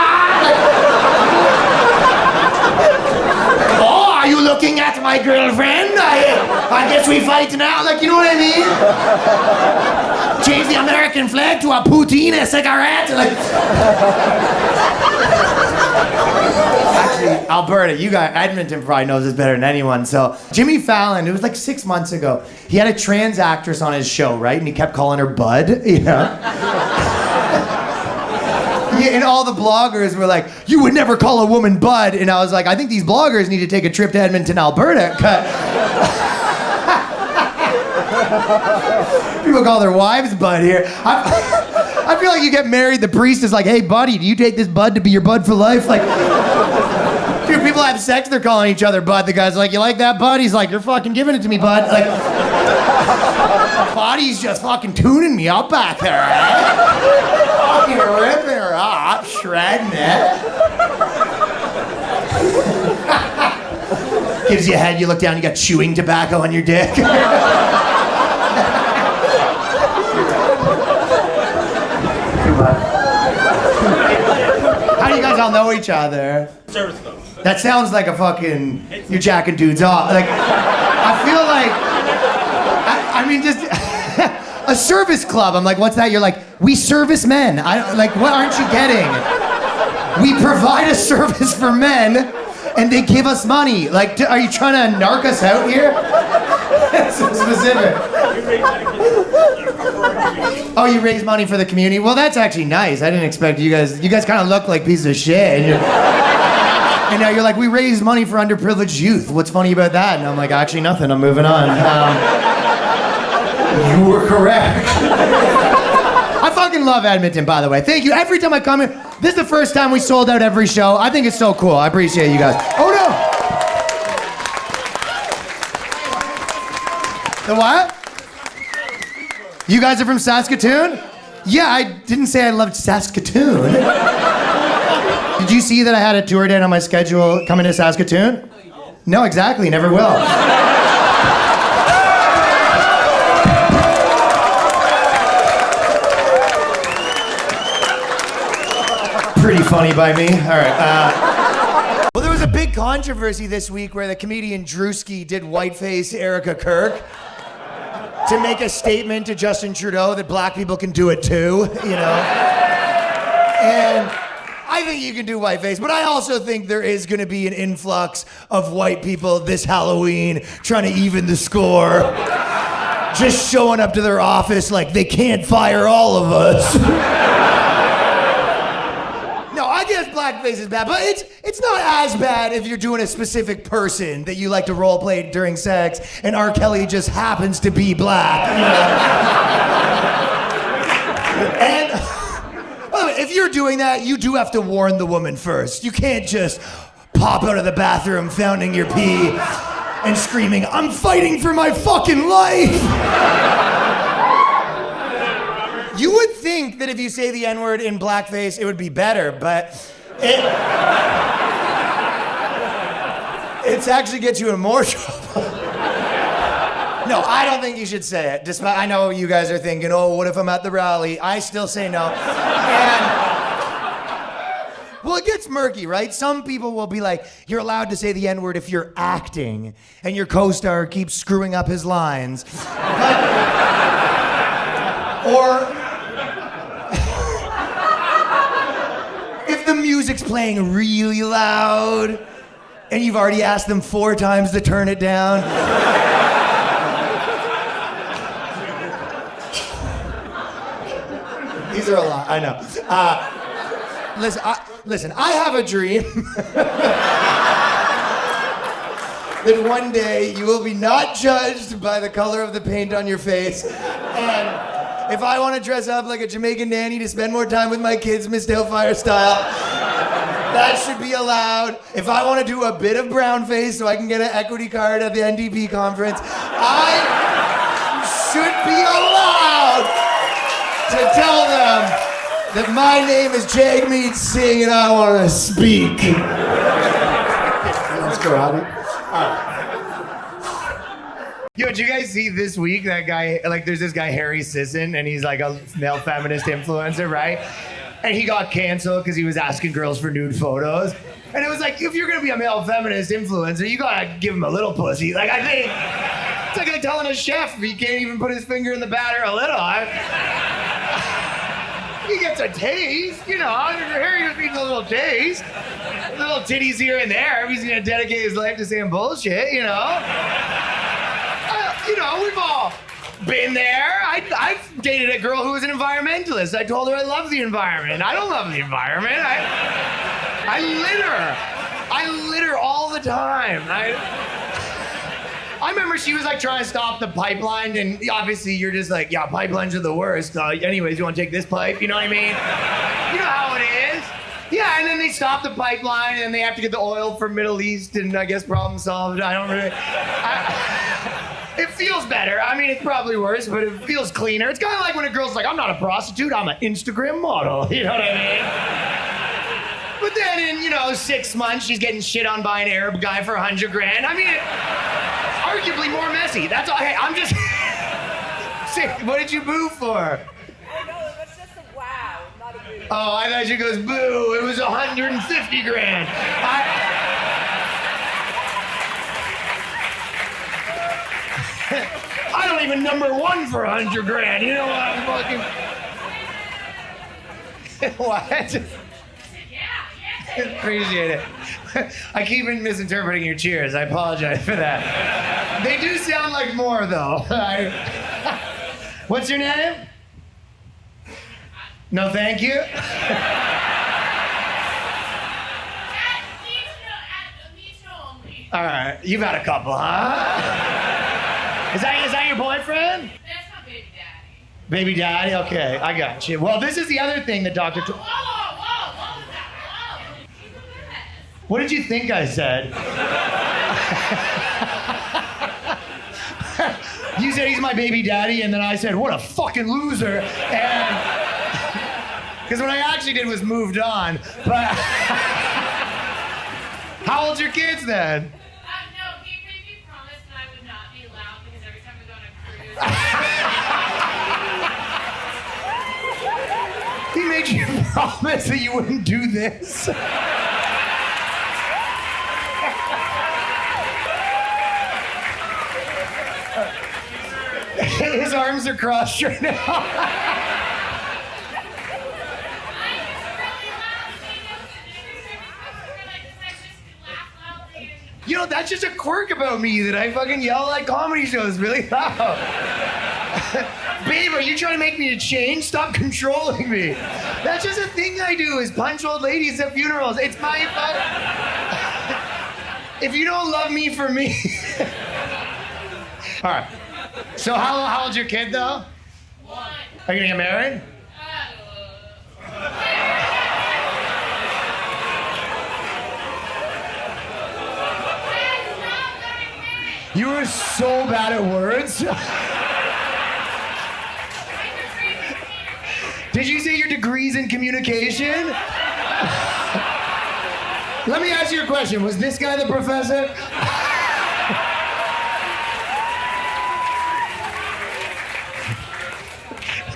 Oh, are you looking at my girlfriend? I guess we fight now. Like, you know what I mean? Change the American flag to a poutine, a cigarette. Like... Actually, Alberta, you got Edmonton probably knows this better than anyone. So Jimmy Fallon, it was like 6 months ago. He had a trans actress on his show, right? And he kept calling her Bud, you know? Yeah, and all the bloggers were like, you would never call a woman Bud. And I was like, I think these bloggers need to take a trip to Edmonton, Alberta. People call their wives Bud here. I feel like you get married, the priest is like, hey, buddy, do you take this Bud to be your Bud for life? Like, dude, people have sex, they're calling each other Bud. The guy's like, you like that, Bud? He's like, you're fucking giving it to me, Bud. Like, body's just fucking tuning me up back there, right? Fucking ripping her up, shredding it. Gives you a head, you look down, you got chewing tobacco on your dick. How do you guys all know each other? Service club. That sounds like a fucking, you're jacking dudes off. Like, I feel like, I mean, just a service club. I'm like, what's that? You're like, we service men. Like, what aren't you getting? We provide a service for men, and they give us money. Like, are you trying to narc us out here? That's so specific. Oh, you raise money for the community? Well, that's actually nice. I didn't expect you guys kind of look like pieces of shit. And now you're like, we raise money for underprivileged youth. What's funny about that? And I'm like, actually nothing, I'm moving on. You were correct. I fucking love Edmonton, by the way. Thank you. Every time I come here, this is the first time we sold out every show. I think it's so cool. I appreciate you guys. Oh no! The what? You guys are from Saskatoon? Yeah, I didn't say I loved Saskatoon. Did you see that I had a tour date on my schedule coming to Saskatoon? No, exactly, never will. Pretty funny by me. All right. Well, there was a big controversy this week where the comedian Drewski did whiteface Erica Kirk to make a statement to Justin Trudeau that black people can do it too, you know? And I think you can do whiteface, but I also think there is gonna be an influx of white people this Halloween trying to even the score. Just showing up to their office like they can't fire all of us. No, I guess black blackface is bad, but it's not as bad if you're doing a specific person that you like to role play during sex, and R. Kelly just happens to be black. And by the way, if you're doing that, you do have to warn the woman first. You can't just pop out of the bathroom, founting your pee, and screaming, "I'm fighting for my fucking life!" You would think that if you say the N-word in blackface, it would be better, but it's actually gets you in more trouble. No, I don't think you should say it. Despite, I know you guys are thinking, oh, what if I'm at the rally? I still say no. Well, it gets murky, right? Some people will be like, you're allowed to say the N-word if you're acting, and your co-star keeps screwing up his lines. Or if the music's playing really loud, and you've already asked them 4 times to turn it down. These are a lot, I know. Listen, I have a dream that one day you will be not judged by the color of the paint on your face. And if I want to dress up like a Jamaican nanny to spend more time with my kids, Miss Doubtfire style, that should be allowed. If I want to do a bit of brown face so I can get an equity card at the NDP conference, I should be allowed to tell them that my name is Jagmeet Singh and I want to speak. Let's go, Howdy. Yo, did you guys see this week that guy, like there's this guy, Harry Sisson, and he's like a male feminist influencer, right? And he got canceled because he was asking girls for nude photos. And it was like, if you're gonna be a male feminist influencer, you gotta give him a little pussy. Like, I think, it's like telling a chef he can't even put his finger in the batter a little. He gets a taste, you know. Harry just needs a little taste. Little titties here and there. He's gonna dedicate his life to saying bullshit, you know. We've all been there. I've dated a girl who was an environmentalist. I told her I love the environment. I don't love the environment. I litter. I litter all the time. I remember she was like trying to stop the pipeline, and obviously you're just like, yeah, pipelines are the worst. Anyways, you want to take this pipe? You know what I mean? You know how it is. Yeah, and then they stop the pipeline, and they have to get the oil from Middle East, and I guess problem solved. I don't really... It feels better. I mean, it's probably worse, but it feels cleaner. It's kind of like when a girl's like, I'm not a prostitute, I'm an Instagram model. You know what I mean? But then in, 6 months, she's getting shit on by an Arab guy for $100,000. I mean, arguably more messy. That's all. Hey, I'm just... What did you boo for? I know, it was just a wow, not a boo. Oh, I thought she goes, boo, it was $150,000. I don't even number 1 for $100,000. You know what? I'm fucking... What? Appreciate it. I keep misinterpreting your cheers. I apologize for that. They do sound like more, though. What's your name? No, thank you. All right, you've had a couple, huh? Is that your boyfriend? That's my baby daddy. Baby daddy? Okay, I got you. Well, this is the other thing the doctor... Whoa, what was that? Whoa. He's a mess. What did you think I said? You said he's my baby daddy, and then I said, what a fucking loser. And... Because what I actually did was moved on. But... How old's your kids, then? No, he made me promise that I would not be loud because every time we go on a cruise. He made you promise that you wouldn't do this? His arms are crossed right now. You know, that's just a quirk about me that I fucking yell like comedy shows really loud. Babe, are you trying to make me a change? Stop controlling me. That's just a thing I do, is punch old ladies at funerals. It's my fault. If you don't love me for me. All right. So how old's your kid, though? 1. Are you gonna get married? You were so bad at words. Did you say your degree's in communication? Let me ask you a question. Was this guy the professor?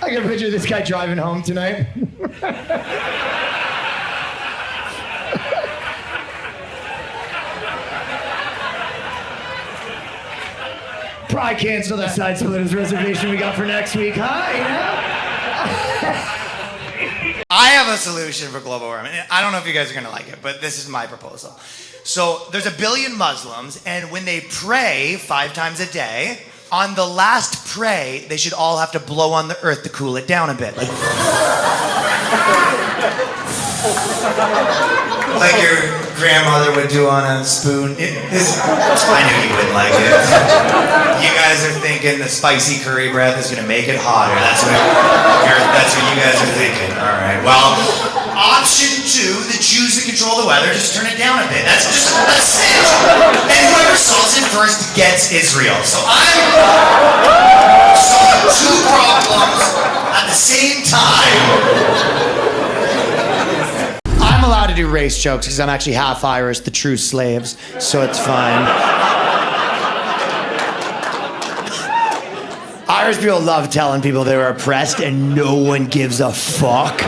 I can picture this guy driving home tonight. Probably cancel that side splitters reservation we got for next week, huh? You know? I have a solution for global warming. I don't know if you guys are gonna like it, but this is my proposal. So there's 1 billion Muslims, and when they pray 5 times a day, on the last pray, they should all have to blow on the earth to cool it down a bit. Like your grandmother would do on a spoon. I knew you wouldn't like it. You guys are thinking the spicy curry breath is gonna make it hotter. That's what you guys are thinking. All right. Well, option 2, the Jews that control the weather, just turn it down a bit. That's it. And whoever solves it first gets Israel. So I'm solving 2 problems at the same time. I'm allowed to do race jokes because I'm actually half Irish, the true slaves, so it's fine. Irish people love telling people they were oppressed and no one gives a fuck.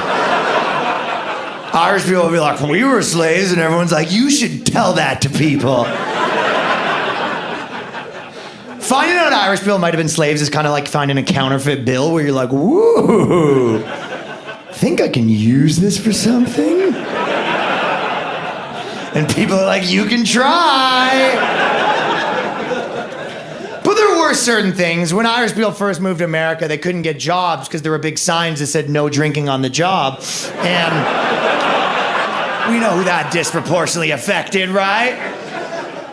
Irish people will be like, we were slaves, and everyone's like, you should tell that to people. Finding out Irish people might have been slaves is kind of like finding a counterfeit bill where you're like, woo, think I can use this for something? And people are like, you can try. But there were certain things. When Irish people first moved to America, they couldn't get jobs because there were big signs that said no drinking on the job. And we know who that disproportionately affected, right?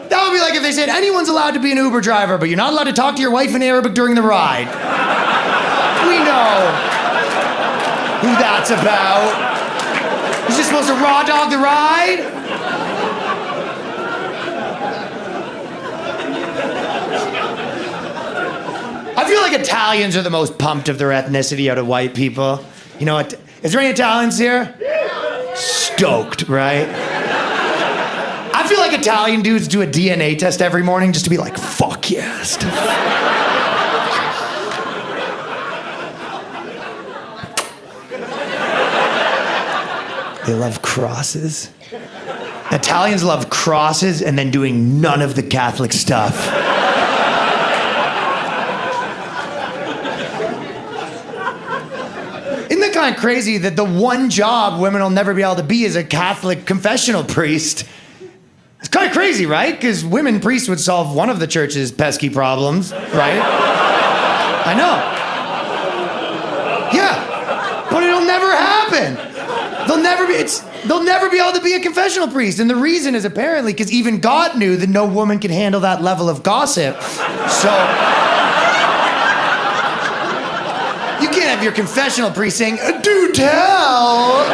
That would be like if they said, anyone's allowed to be an Uber driver, but you're not allowed to talk to your wife in Arabic during the ride. We know who that's about. You're just supposed to raw dog the ride? I feel like Italians are the most pumped of their ethnicity out of white people. You know what? Is there any Italians here? Stoked, right? I feel like Italian dudes do a DNA test every morning just to be like, fuck yes. They love crosses. Italians love crosses and then doing none of the Catholic stuff. Isn't that kind of crazy that the one job women will never be able to be is a Catholic confessional priest? It's kind of crazy, right? Because women priests would solve one of the church's pesky problems, right? I know. Yeah, but it'll never happen. They'll never be able to be a confessional priest. And the reason is apparently because even God knew that no woman could handle that level of gossip. So you can't have your confessional priest saying, do tell.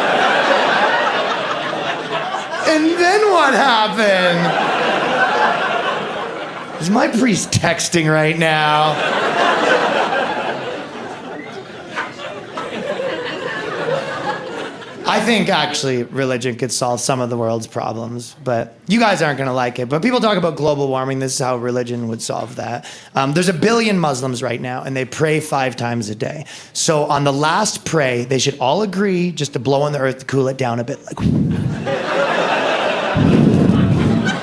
And then what happened? Is my priest texting right now? I think actually religion could solve some of the world's problems, but you guys aren't gonna like it. But people talk about global warming, this is how religion would solve that. There's 1 billion Muslims right now, and they pray 5 times a day. So on the last pray, they should all agree just to blow on the earth to cool it down a bit, like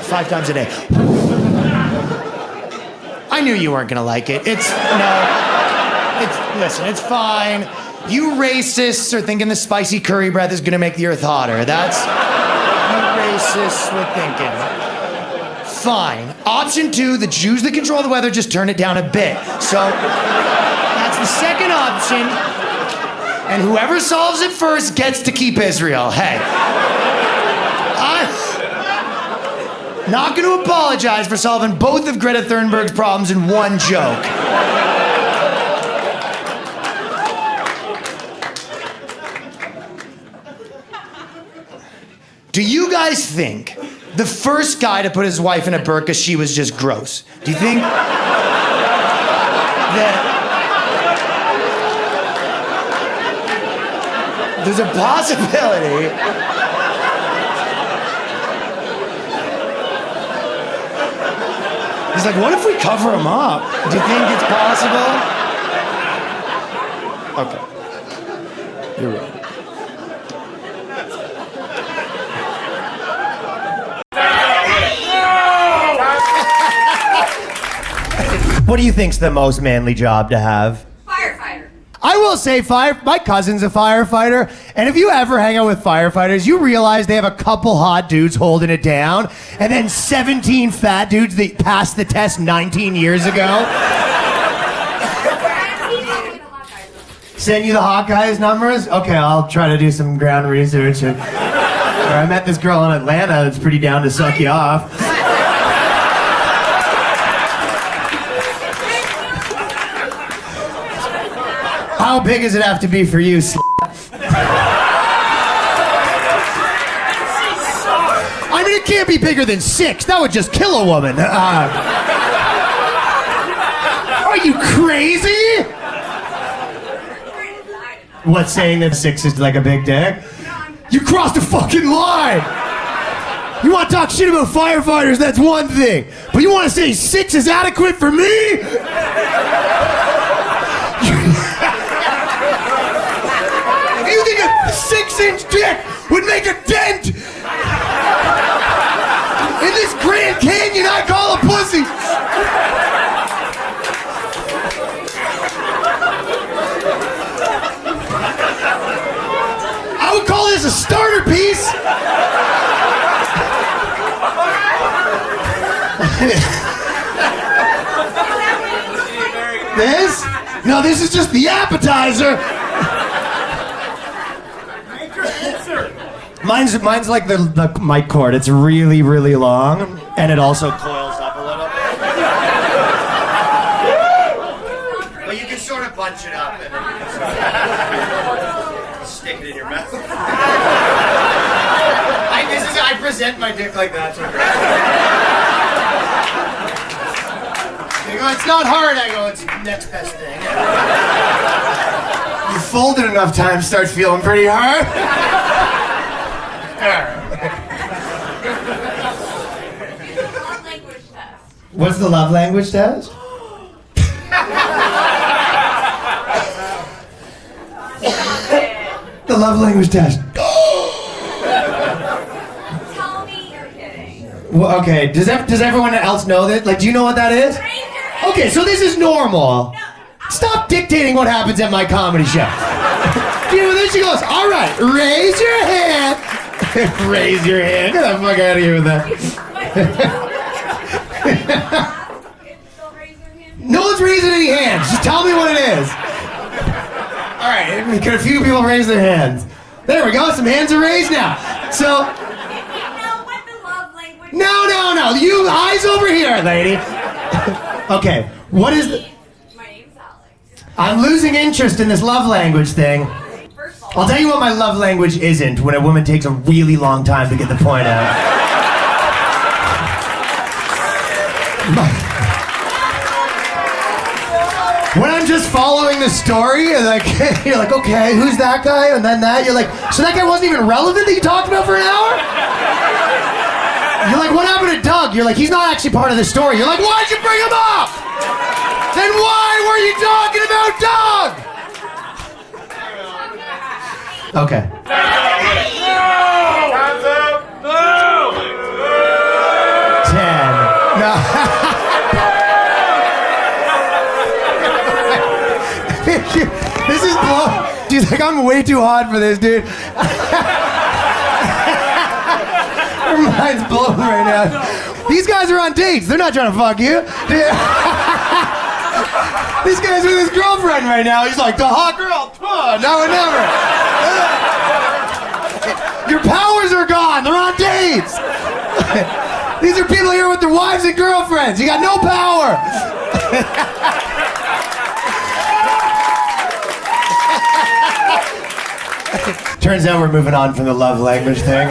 5 times a day. I knew you weren't gonna like it. Listen, it's fine. You racists are thinking the spicy curry breath is gonna make the earth hotter. That's what you racists were thinking. Fine. Option 2, the Jews that control the weather just turn it down a bit. So that's the second option, and whoever solves it first gets to keep Israel. Hey. I'm not going to apologize for solving both of Greta Thunberg's problems in one joke. Do you guys think the first guy to put his wife in a burqa, she was just gross? Do you think that there's a possibility he's like, what if we cover him up? Do you think it's possible? Okay. You're right. What do you think's the most manly job to have? Firefighter. I will say my cousin's a firefighter, and if you ever hang out with firefighters, you realize they have a couple hot dudes holding it down, and then 17 fat dudes that passed the test 19 years ago. Send you the hot guys numbers? Okay, I'll try to do some ground research. I met this girl in Atlanta that's pretty down to suck you off. How big does it have to be for you, I mean, it can't be bigger than 6. That would just kill a woman. Are you crazy? What, saying that 6 is like a big dick? You crossed a fucking line! You want to talk shit about firefighters, that's one thing. But you want to say 6 is adequate for me? You think a 6-inch dick would make a dent in this Grand Canyon I call a pussy? I would call this a starter piece. This? No, this is just the appetizer. Mine's like the mic cord. It's really, really long, and it also coils up a little. But you can sort of bunch it up and stick it in your mouth. I present my dick like that to a girl. You go, it's not hard. I go, it's the next best thing. You fold it enough times, starts feeling pretty hard. Love language test. What's the love language test? The love language test. Tell me you're kidding. Well, okay, does everyone else know that? Like, do you know what that is? Raise your hand. Okay, so this is normal. Stop dictating what happens at my comedy show. Then she goes, all right, raise your hand. Raise your hand. Get the fuck out of here with that. Still raise your hand. No one's raising any hands. Just tell me what it is. All right, can a few people raise their hands? There we go. Some hands are raised now. So, You know what the love language no. You eyes over here, lady. Okay, what is the... My name's Alex. I'm losing interest in this love language thing. First of all, I'll tell you what my love language isn't, when a woman takes a really long time to get the point out. When I'm just following the story, and like, you're like, okay, who's that guy? And then that, you're like, so that guy wasn't even relevant that you talked about for an hour? You're like, what happened to Doug? You're like, he's not actually part of the story. You're like, why'd you bring him up? Then why were you talking about Doug? Okay. Hands up! No! 10. No. This is blow. She's like, I'm way too hot for this, dude. Her mind's blown right now. These guys are on dates. They're not trying to fuck you. This guy's with his girlfriend right now. He's like, the hot girl. Now or never. Your powers are gone. They're on dates. These are people here with their wives and girlfriends. You got no power. Turns out we're moving on from the love language thing.